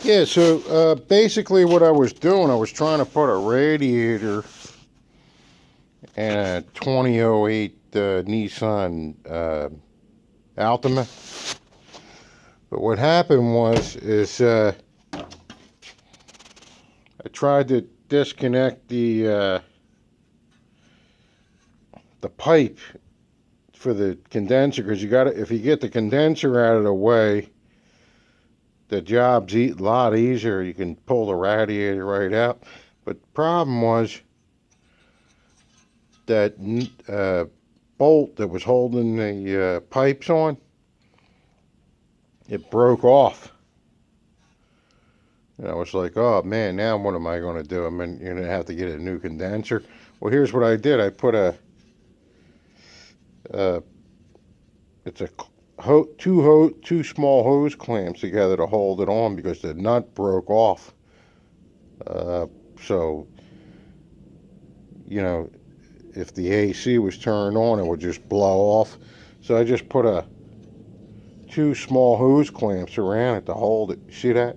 Yeah, so basically what I was doing, I was trying to put a radiator in a 2008 Nissan Altima. But what happened is I tried to disconnect the pipe for the condenser, because you got to, if you get the condenser out of the way, the job's a lot easier. You can pull the radiator right out. But the problem was that bolt that was holding the pipes on, it broke off. And I was like, oh man, now what am I going to do? I'm going to have to get a new condenser. Well, here's what I did. I put uh, it's a two small hose clamps together to hold it on because the nut broke off. Uh, so, you know, if the AC was turned on, it would just blow off. So I just put two small hose clamps around it to hold it. See that?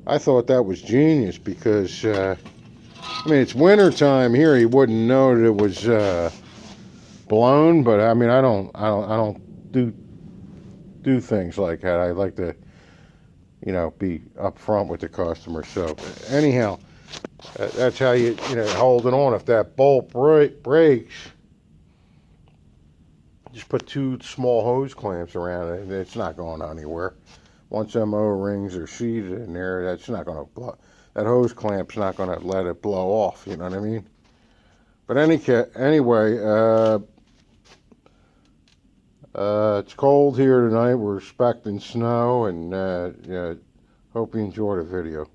I thought that was genius because, I mean, it's winter time here. You wouldn't know that it was blown, but I mean, I don't do things like that. I like to, be upfront with the customer. So anyhow, that's how you hold it on. If that bolt breaks, just put two small hose clamps around it, and it's not going anywhere. Once them O-rings are seated in there, that's not going to blow. That hose clamp's not going to let it blow off. You know what I mean? But anyway, it's cold here tonight. We're expecting snow, and hope you enjoy the video.